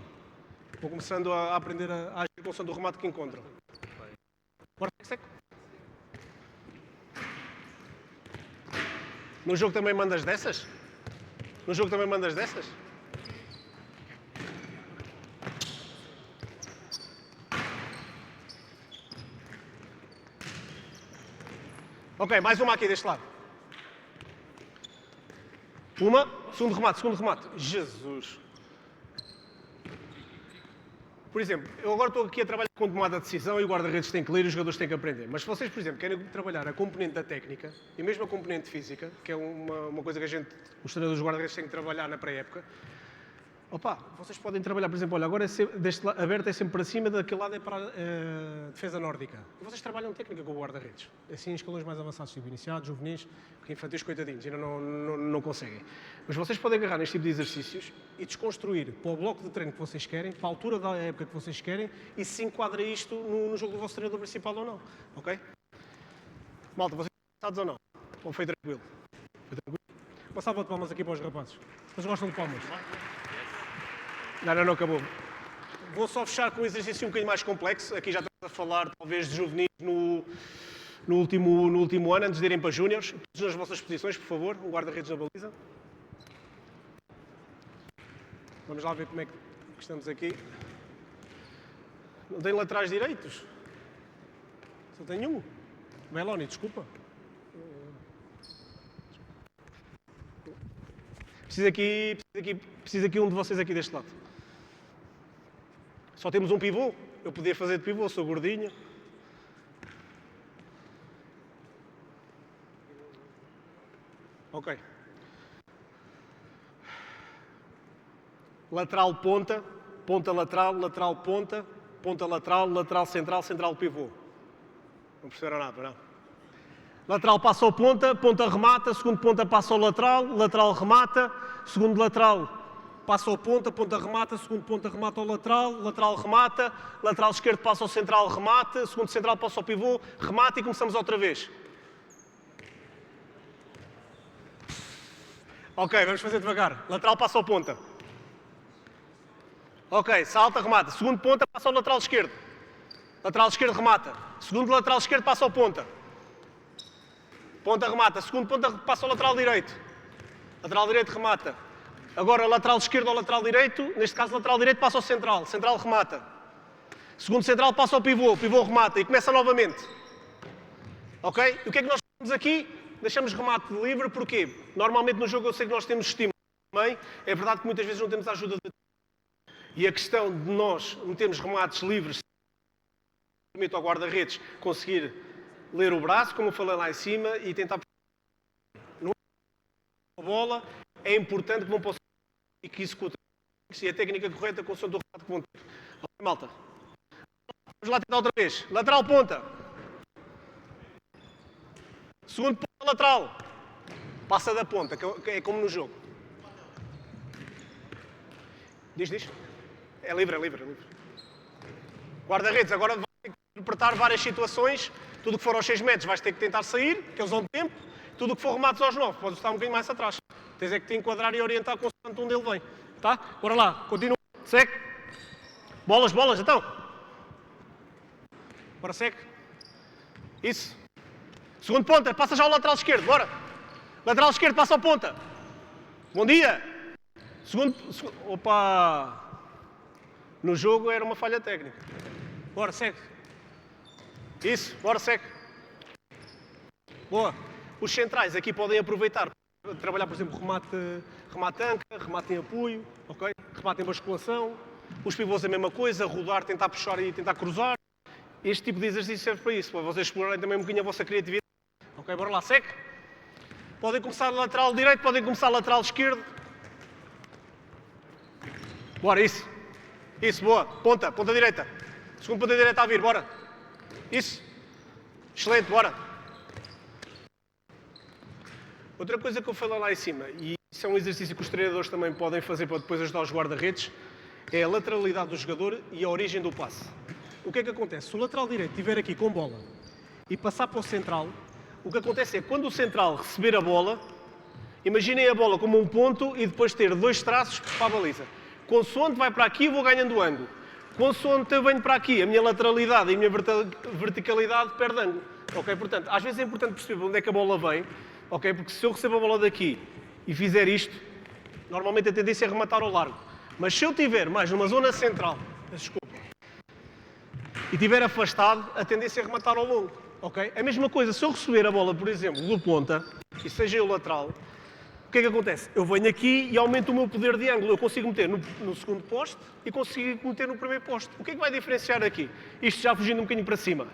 Vão começando a aprender a agir com o som do remate que encontram. Bora, seco. No jogo também mandas dessas? No jogo também mandas dessas? Ok, mais uma aqui deste lado. Uma, segundo remate. Jesus. Por exemplo, eu agora estou aqui a trabalhar com tomada de decisão e o guarda-redes tem que ler e os jogadores têm que aprender. Mas se vocês, por exemplo, querem trabalhar a componente da técnica e mesmo a componente física, que é uma coisa que os treinadores dos guarda-redes têm que trabalhar na pré-época, vocês podem trabalhar, por exemplo, olha, agora deste lado aberto é sempre para cima, daquele lado é para a defesa nórdica. E vocês trabalham técnica com o guarda-redes. Assim, em escalões mais avançados, tipo iniciados, juvenis, porque infantis, coitadinhos, ainda não conseguem. Mas vocês podem agarrar neste tipo de exercícios e desconstruir para o bloco de treino que vocês querem, para a altura da época que vocês querem e se enquadra isto no jogo do vosso treinador principal ou não. Ok? Malta, vocês estão cansados ou não? Ou foi tranquilo? Foi tranquilo? Uma salva de palmas aqui para os rapazes. Vocês gostam de palmas? Não, acabou. Vou só fechar com um exercício um bocadinho mais complexo. Aqui já estamos a falar, talvez, de juvenis no último ano, antes de irem para júniores. Todos nas vossas posições, por favor. Um guarda-redes na baliza. Vamos lá ver como é que estamos aqui. Não tem laterais direitos. Só tem um. Meloni, desculpa. Preciso aqui um de vocês aqui deste lado. Só temos um pivô. Eu podia fazer de pivô, sou gordinho. Ok. Lateral ponta, ponta lateral, lateral ponta, ponta lateral, lateral central, central pivô. Não perceberam nada, não? Lateral passa ao ponta, ponta remata, segundo ponta passa ao lateral, lateral remata, segundo lateral passa ao ponta, ponta remata, segundo ponta remata ao lateral, lateral remata, lateral esquerdo passa ao central, remata, segundo central passa ao pivô, remata e começamos outra vez. Ok, vamos fazer devagar. Lateral passa ao ponta. Ok, salta, remata. Segundo ponta passa ao lateral esquerdo. Lateral esquerdo remata. Segundo lateral esquerdo passa ao ponta. Ponta remata. Segundo ponta passa ao lateral direito. Lateral direito remata. Agora lateral esquerdo ao lateral direito. Neste caso lateral direito passa ao central. Central remata. Segundo central passa ao pivô. Pivô remata. E começa novamente. Ok? E o que é que nós fazemos aqui? Deixamos remate livre. Porquê? Normalmente no jogo eu sei que nós temos estímulo também. É verdade que muitas vezes não temos a ajuda de... E a questão de nós metermos remates livres permite ao guarda-redes conseguir ler o braço, como eu falei lá em cima, e tentar... Não é a bola, é importante que vão para o e que executem e a técnica correta com o som do remate que vão ter. Ok, malta? Vamos lá tentar outra vez. Lateral ponta. Segundo ponta lateral. Passa da ponta, que é como no jogo. Diz. É livre. Guarda-redes, agora vai ter que interpretar várias situações. Tudo que for aos 6 metros vais ter que tentar sair, que eles dão tempo. Tudo o que for remates aos 9, podes estar um bocadinho mais atrás. Tens é que te enquadrar e orientar consoante onde ele vem. Tá? Bora lá, continua. Segue. Bolas, então. Bora, segue. Isso. Segundo ponta, passa já ao lateral esquerdo, bora. Lateral esquerdo, passa ao ponta. Bom dia. Segundo... Opa! No jogo era uma falha técnica. Bora, segue. Isso, bora, segue. Boa. Os centrais aqui podem aproveitar para trabalhar, por exemplo, remate anca, remate em apoio, ok? Remate em basculação. Os pivôs a mesma coisa, rodar, tentar puxar e tentar cruzar. este tipo de exercício serve para isso, para vocês explorarem também um bocadinho a vossa criatividade. Ok, bora lá, segue. Podem começar lateral direito, podem começar lateral esquerdo. Bora, isso. Isso, boa. Ponta direita. Segundo ponta direita a vir, bora. Isso. Excelente, bora. Outra coisa que eu falei lá em cima, e isso é um exercício que os treinadores também podem fazer para depois ajudar os guarda-redes, é a lateralidade do jogador e a origem do passe. O que é que acontece? Se o lateral direito estiver aqui com bola e passar para o central, o que acontece é que quando o central receber a bola, imaginem a bola como um ponto e depois ter 2 traços para a baliza. Consoante vai para aqui, eu vou ganhando ângulo. Consoante eu venho para aqui, a minha lateralidade e a minha verticalidade perde ângulo. Okay? Portanto, às vezes é importante perceber onde é que a bola vem, okay? Porque se eu recebo a bola daqui e fizer isto, normalmente a tendência é rematar ao largo. Mas se eu tiver mais numa zona central, desculpa, e estiver afastado, a tendência é rematar ao longo. Okay? A mesma coisa, se eu receber a bola, por exemplo, do ponta, e seja eu lateral, o que é que acontece? Eu venho aqui e aumento o meu poder de ângulo. Eu consigo meter no segundo poste e consigo meter no primeiro poste. O que é que vai diferenciar aqui? Isto já fugindo um bocadinho para cima.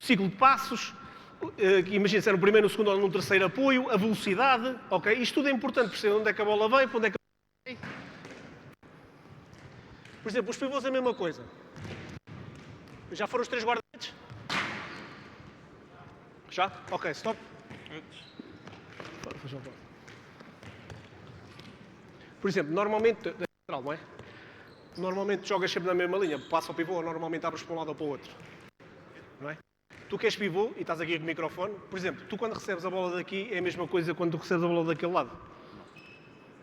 O ciclo de passos, imagina se é no primeiro, no segundo ou no terceiro apoio, a velocidade, ok? Isto tudo é importante, perceber onde é que a bola vem, para onde é que a bola vem. Por exemplo, os pivôs é a mesma coisa. Já foram os 3 guarda-redes? Já? Ok, stop. Por exemplo, normalmente, não é? Normalmente jogas sempre na mesma linha, passa ao pivô, ou normalmente abres para um lado ou para o outro. Não é? Tu que és pivô e estás aqui com o microfone, por exemplo, tu quando recebes a bola daqui é a mesma coisa quando tu recebes a bola daquele lado.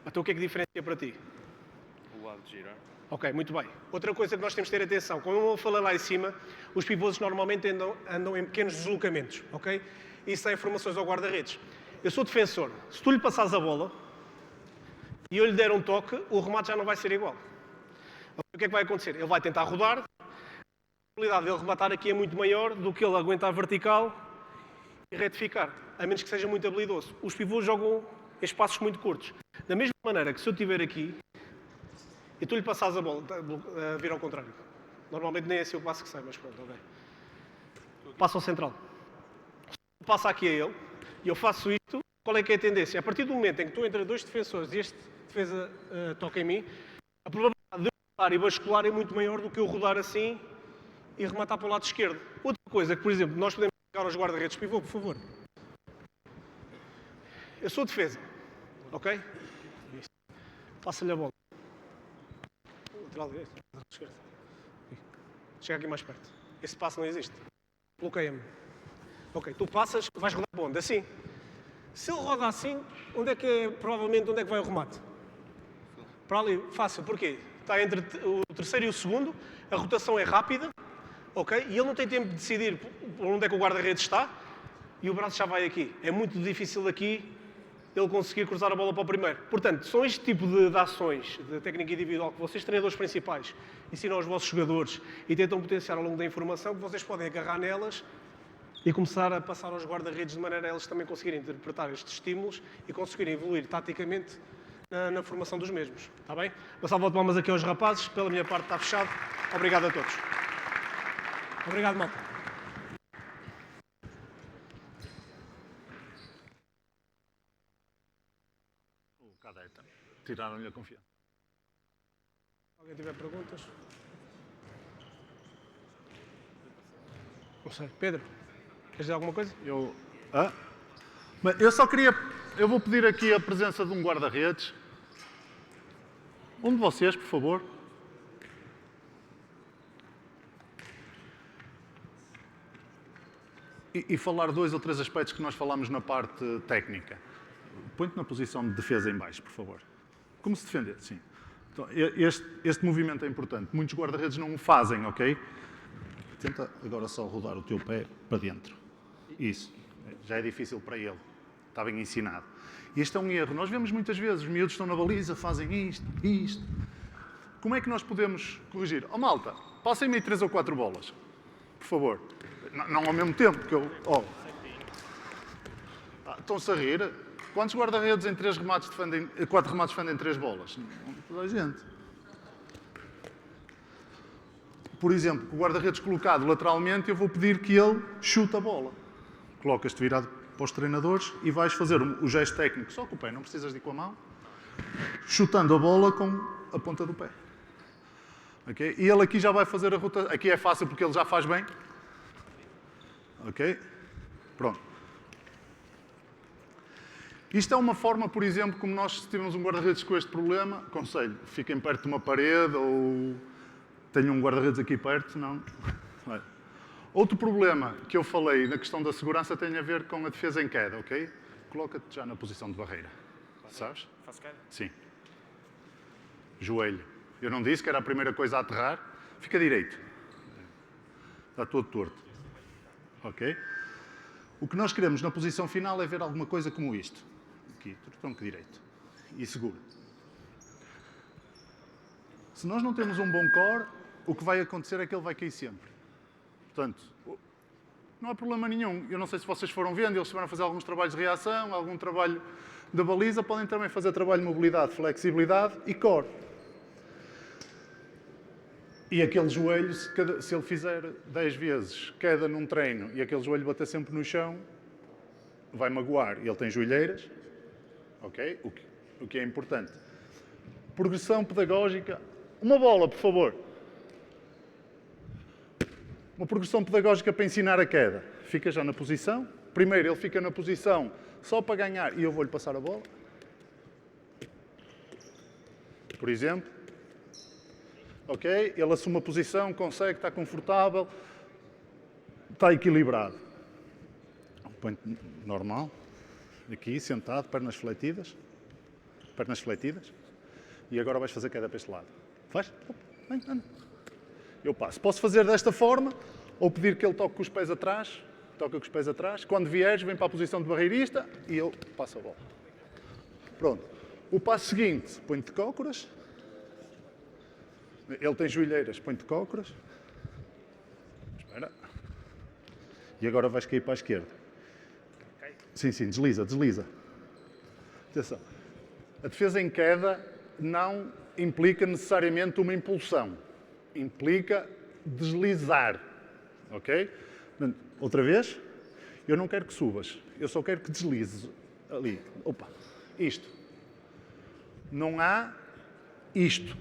Então o que é que diferencia para ti? O lado de girar. Ok, muito bem. Outra coisa que nós temos de ter atenção, como eu falei lá em cima, os pivôs normalmente andam em pequenos deslocamentos, ok? Isso é informações ao guarda-redes. Eu sou defensor. Se tu lhe passares a bola e eu lhe der um toque, o remate já não vai ser igual. O que é que vai acontecer? Ele vai tentar rodar, a probabilidade dele rematar aqui é muito maior do que ele aguentar vertical e retificar, a menos que seja muito habilidoso. Os pivôs jogam em espaços muito curtos. Da mesma maneira que se eu estiver aqui e tu lhe passares a bola, a vir ao contrário. Normalmente nem é assim o passo que sai, mas pronto, ok. Passa ao central. Passa aqui a ele e eu faço isto, qual é que é a tendência? A partir do momento em que tu entre 2 defensores e este defesa toca em mim, a probabilidade de eu rodar e bascular é muito maior do que eu rodar assim e rematar para o lado esquerdo. Outra coisa que, por exemplo, nós podemos jogar aos guarda-redes, pivô, por favor. Eu sou defesa, ok? Passa-lhe a bola. Lateral direito, lateral esquerdo. Chega aqui mais perto. Esse passo não existe. Bloqueia-me. Ok, tu passas, vais rodar para onde? Assim. Se ele roda assim, provavelmente onde é que vai o remate? Para ali, fácil. Porquê? Está entre o terceiro e o segundo, a rotação é rápida, ok? E ele não tem tempo de decidir por onde é que o guarda-redes está e o braço já vai aqui. É muito difícil aqui ele conseguir cruzar a bola para o primeiro. Portanto, são este tipo de ações, de técnica individual, que vocês, treinadores principais, ensinam aos vossos jogadores e tentam potenciar ao longo da informação, que vocês podem agarrar nelas e começar a passar aos guarda-redes de maneira a eles também conseguirem interpretar estes estímulos e conseguirem evoluir taticamente na formação dos mesmos. Está bem? Uma salva de palmas aqui aos rapazes. Pela minha parte está fechado. Obrigado a todos. Obrigado, malta. Cadeta. Tiraram-lhe a confiança. Alguém tiver perguntas? Não sei. Pedro, queres dizer alguma coisa? Bem, eu só queria... Eu vou pedir aqui a presença de um guarda-redes. Um de vocês, por favor. E falar 2 ou 3 aspectos que nós falámos na parte técnica. Põe-te na posição de defesa em baixo, por favor. Como se defender? Sim. Então, este movimento é importante. Muitos guarda-redes não o fazem, ok? Tenta agora só rodar o teu pé para dentro. Isso. Já é difícil para ele. Está bem ensinado. Este é um erro. Nós vemos muitas vezes, os miúdos estão na baliza, fazem isto. Como é que nós podemos corrigir? Oh, malta, passem-me 3 ou 4 bolas. Por favor. Não ao mesmo tempo, que eu... Estão-se a rir. Quantos guarda-redes em 4 remates defendem 3 bolas? Não toda a gente. por exemplo, com o guarda-redes colocado lateralmente, eu vou pedir que ele chute a bola. Colocas-te virado para os treinadores e vais fazer o gesto técnico só com o pé, não precisas de ir com a mão, chutando a bola com a ponta do pé. Okay? E ele aqui já vai fazer a rotação. Aqui é fácil porque ele já faz bem. Ok? Pronto. Isto é uma forma, por exemplo, como nós tivemos um guarda-redes com este problema, aconselho, fiquem perto de uma parede ou tenham um guarda-redes aqui perto, não. Outro problema que eu falei na questão da segurança tem a ver com a defesa em queda, ok? Coloca-te já na posição de barreira, sabes? Faço queda? Sim. Joelho. Eu não disse que era a primeira coisa a aterrar. Fica direito. Está todo torto. Ok? O que nós queremos na posição final é ver alguma coisa como isto. Aqui, tronco direito. E seguro. Se nós não temos um bom core, o que vai acontecer é que ele vai cair sempre. Portanto, não há problema nenhum. Eu não sei se vocês foram vendo, eles estiveram a fazer alguns trabalhos de reação, algum trabalho de baliza, podem também fazer trabalho de mobilidade, flexibilidade e core. E aquele joelho, se ele fizer 10 vezes queda num treino e aquele joelho bater sempre no chão, vai magoar. Ele tem joelheiras, ok? O que é importante. Progressão pedagógica. Uma bola, por favor. Uma progressão pedagógica para ensinar a queda. Fica já na posição. Primeiro ele fica na posição só para ganhar e eu vou-lhe passar a bola. Por exemplo. Ok? Ele assume a posição, consegue, está confortável, está equilibrado. Põe normal. Aqui, sentado, pernas fletidas. Pernas fletidas. E agora vais fazer queda para este lado. Faz? Vem, anda. Eu passo. Posso fazer desta forma, ou pedir que ele toque com os pés atrás. Toca com os pés atrás. Quando vieres, vem para a posição de barreirista e eu passo a bola. Pronto. O passo seguinte, põe-te de cócoras. Ele tem joelheiras, põe-te de cócoras. Espera. E agora vais cair para a esquerda. Sim, sim, desliza, desliza. Atenção. A defesa em queda não implica necessariamente uma impulsão. Implica deslizar. Ok? Outra vez. Eu não quero que subas. Eu só quero que deslizes. Ali. Opa. Isto. Não há isto.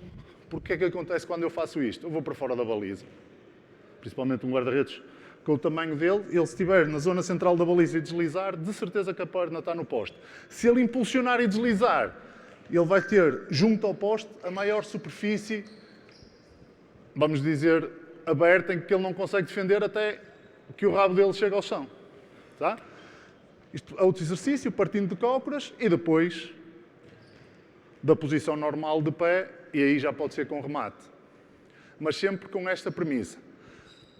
Porque é que acontece quando eu faço isto? Eu vou para fora da baliza. Principalmente um guarda-redes com o tamanho dele. Ele, se estiver na zona central da baliza e deslizar, de certeza que a perna está no poste. Se ele impulsionar e deslizar, ele vai ter, junto ao poste, a maior superfície, vamos dizer, aberta, em que ele não consegue defender até que o rabo dele chegue ao chão. Tá? Isto é outro exercício, partindo de cócoras e depois da posição normal de pé, e aí já pode ser com remate. Mas sempre com esta premissa.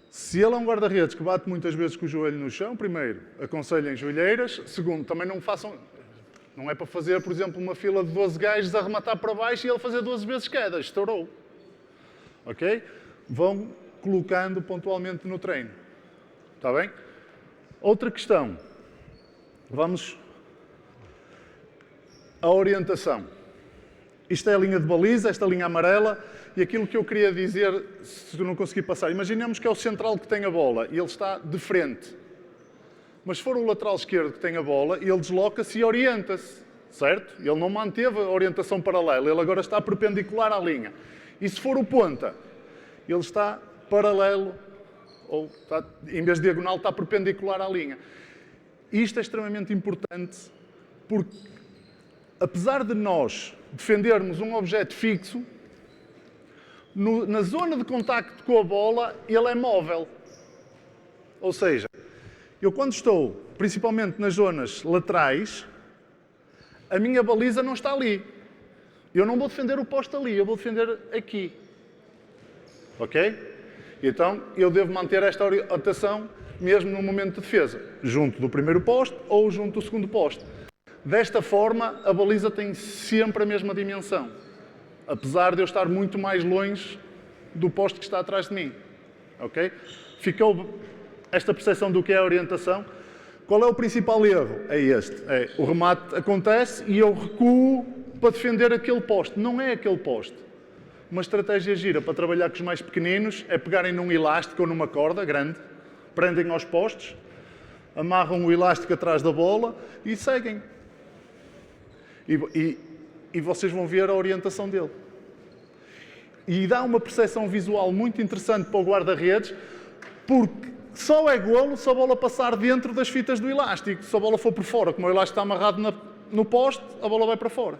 Se ele é um guarda-redes que bate muitas vezes com o joelho no chão, primeiro, aconselhem joelheiras. Segundo, também não façam... Não é para fazer, por exemplo, uma fila de 12 gajos a rematar para baixo e ele fazer 12 vezes queda. Estourou. Ok? Vão colocando pontualmente no treino. Está bem? Outra questão. Vamos... A orientação. Isto é a linha de baliza, esta linha amarela, e aquilo que eu queria dizer, se eu não conseguir passar, imaginemos que é o central que tem a bola e ele está de frente. Mas se for o lateral esquerdo que tem a bola, ele desloca-se e orienta-se, certo? Ele não manteve a orientação paralela, ele agora está perpendicular à linha. E se for o ponta, ele está paralelo, ou está, em vez de diagonal, está perpendicular à linha. Isto é extremamente importante, porque apesar de nós defendermos um objeto fixo, na zona de contacto com a bola, ele é móvel. Ou seja, eu quando estou, principalmente nas zonas laterais, a minha baliza não está ali. Eu não vou defender o poste ali, eu vou defender aqui. Ok? Então, eu devo manter esta orientação mesmo no momento de defesa, junto do primeiro poste ou junto do segundo poste. Desta forma, a baliza tem sempre a mesma dimensão, apesar de eu estar muito mais longe do poste que está atrás de mim. Ok? Ficou esta percepção do que é a orientação. Qual é o principal erro? É este. O remate acontece e eu recuo para defender aquele poste. Não é aquele poste. Uma estratégia gira para trabalhar com os mais pequeninos é pegarem num elástico ou numa corda grande, prendem aos postes, amarram o elástico atrás da bola e seguem. E vocês vão ver a orientação dele. E dá uma percepção visual muito interessante para o guarda-redes, porque só é golo se a bola passar dentro das fitas do elástico. Se a bola for por fora, como o elástico está amarrado no poste, a bola vai para fora.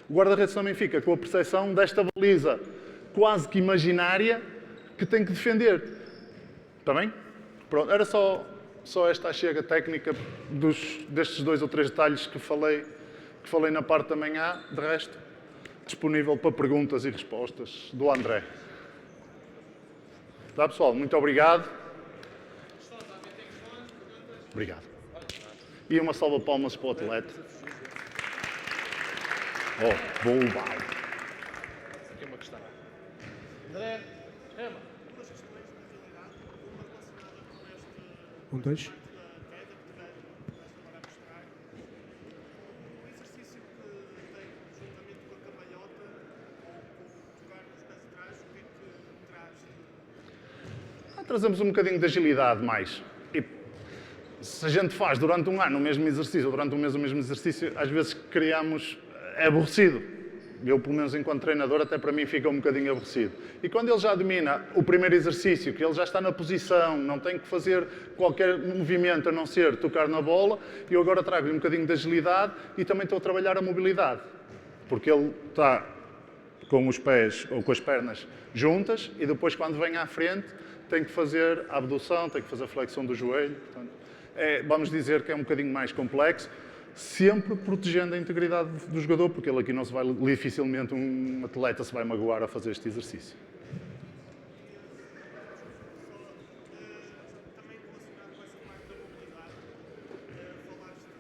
O guarda-redes também fica com a percepção desta baliza quase que imaginária que tem que defender. Está bem? Pronto, era só esta a chega técnica destes 2 ou 3 detalhes que falei na parte da manhã. De resto, disponível para perguntas e respostas do André. Tá, pessoal? Muito obrigado. Obrigado. E uma salva de palmas para o atleta. Oh, bom baile. Aqui uma questão. André, Emma. Um, dois. Trazemos um bocadinho de agilidade mais. E se a gente faz durante um ano o mesmo exercício, ou durante um mês o mesmo exercício, às vezes criamos... É aborrecido. Eu, pelo menos enquanto treinador, até para mim fica um bocadinho aborrecido. E quando ele já domina o primeiro exercício, que ele já está na posição, não tem que fazer qualquer movimento a não ser tocar na bola, eu agora trago-lhe um bocadinho de agilidade e também estou a trabalhar a mobilidade. Porque ele está com os pés ou com as pernas juntas e depois, quando vem à frente, tem que fazer a abdução, tem que fazer a flexão do joelho. Portanto, vamos dizer que é um bocadinho mais complexo, sempre protegendo a integridade do jogador, porque ele aqui não se vai, dificilmente um atleta se vai magoar a fazer este exercício. Também relacionado com essa parte da mobilidade, falaste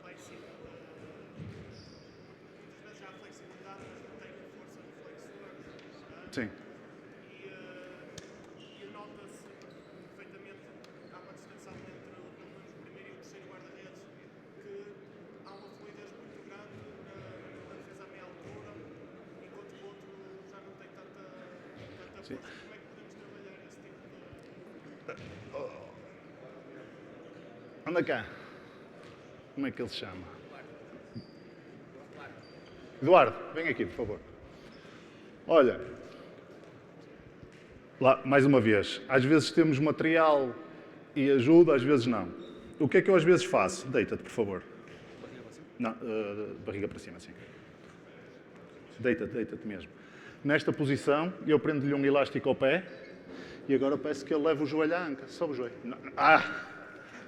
lá em cima, muitas vezes há flexibilidade, mas não tem força no flexor. Sim. E nota-se perfeitamente, há uma distinção entre pelo menos o primeiro e o terceiro guarda-redes, que há uma fluidez muito grande na defesa a meia altura, enquanto que o outro já não tem tanta Sim. força. Como é que podemos trabalhar esse tipo de... Anda cá. Como é que ele se chama? Eduardo, vem aqui, por favor. Olha, lá, mais uma vez, às vezes temos material e ajuda, às vezes não. O que é que eu às vezes faço? Deita-te, por favor. Não, barriga para cima, sim. Deita-te mesmo. Nesta posição, eu prendo-lhe um elástico ao pé e agora peço que ele leve o joelho à anca. Sobe o joelho. Não, não.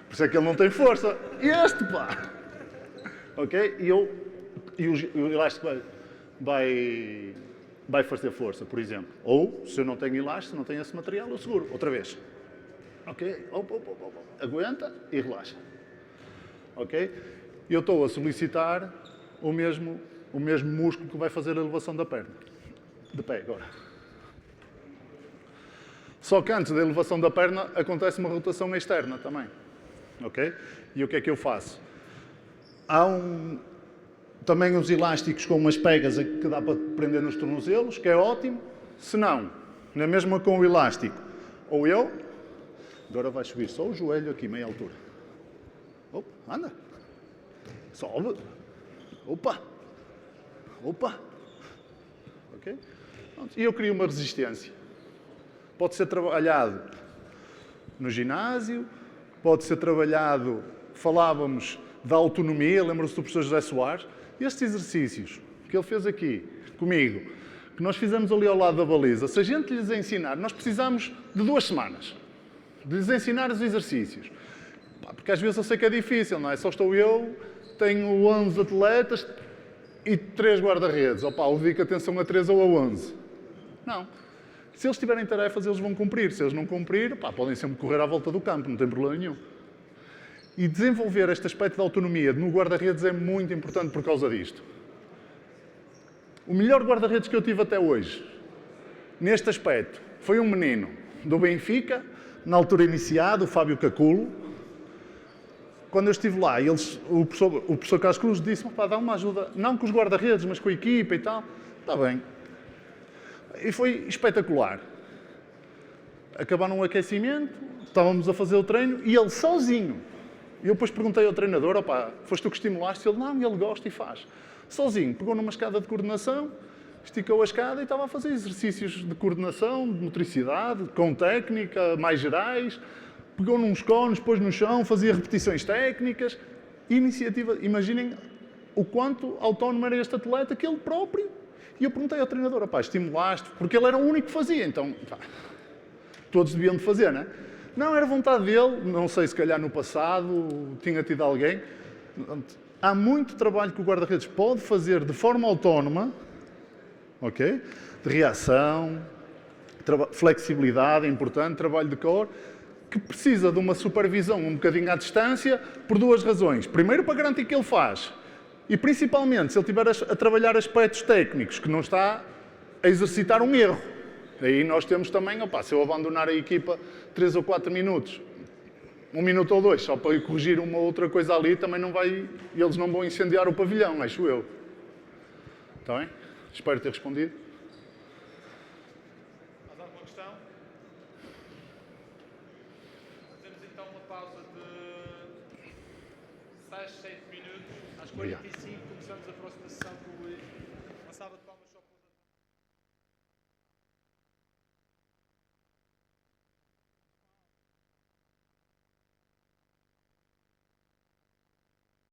Por isso é que ele não tem força. Este, pá! Ok? E o elástico vai fazer força, por exemplo. Ou, se eu não tenho elástico, não tenho esse material, eu seguro. Outra vez. Ok? Aguenta e relaxa. Ok? E eu estou a solicitar o mesmo músculo que vai fazer a elevação da perna. De pé, agora. Só que antes da elevação da perna acontece uma rotação externa também. Ok? E o que é que eu faço? Há também os elásticos com umas pegas que dá para prender nos tornozelos, que é ótimo. Se não, na mesma com o elástico, ou eu, agora vai subir só o joelho aqui, meia altura. Opa, anda. Sobe. Opa. Ok? E eu crio uma resistência. Pode ser trabalhado no ginásio, pode ser trabalhado, falávamos da autonomia, lembram-se do professor José Soares? Estes exercícios que ele fez aqui comigo, que nós fizemos ali ao lado da baliza, se a gente lhes ensinar, nós precisamos de 2 semanas de lhes ensinar os exercícios. Porque às vezes eu sei que é difícil, não é? Só estou eu, tenho 11 atletas e 3 guarda-redes. Eu dedico atenção a 3 ou a 11. Não. Se eles tiverem tarefas, eles vão cumprir. Se eles não cumprir, podem sempre correr à volta do campo, não tem problema nenhum. E desenvolver este aspecto de autonomia no guarda-redes é muito importante por causa disto. O melhor guarda-redes que eu tive até hoje, neste aspecto, foi um menino do Benfica, na altura iniciada, o Fábio Caculo. Quando eu estive lá, o professor Carlos Cruz disse-me, dá uma ajuda, não com os guarda-redes, mas com a equipa e tal. Está bem. E foi espetacular. Acabaram o aquecimento, estávamos a fazer o treino e ele sozinho. E eu depois perguntei ao treinador, opá, foste tu que estimulaste? Ele, não, ele gosta e faz. Sozinho, pegou numa escada de coordenação, esticou a escada e estava a fazer exercícios de coordenação, de motricidade, com técnica, mais gerais. Pegou nos cones, pôs no chão, fazia repetições técnicas. Iniciativa, imaginem o quanto autónomo era este atleta, que ele próprio. E eu perguntei ao treinador, opá, estimulaste? Porque ele era o único que fazia, então pá, todos deviam de fazer, não é? Não, era vontade dele, não sei se calhar no passado tinha tido alguém. Há muito trabalho que o guarda-redes pode fazer de forma autónoma, ok? De reação, flexibilidade, é importante, trabalho de core, que precisa de uma supervisão um bocadinho à distância por duas razões. Primeiro, para garantir que ele faz. E principalmente, se ele estiver a trabalhar aspectos técnicos, que não está a exercitar um erro. Aí nós temos também, opa, se eu abandonar a equipa 3 ou 4 minutos, 1 minuto ou 2, só para ir corrigir uma ou outra coisa ali, também não vai, eles não vão incendiar o pavilhão, acho eu. Está bem? Espero ter respondido. Mais alguma questão? Fazemos então uma pausa de 6, 7 minutos. Às 45 começamos a próxima sessão com o Luís. Uma salva de palmas.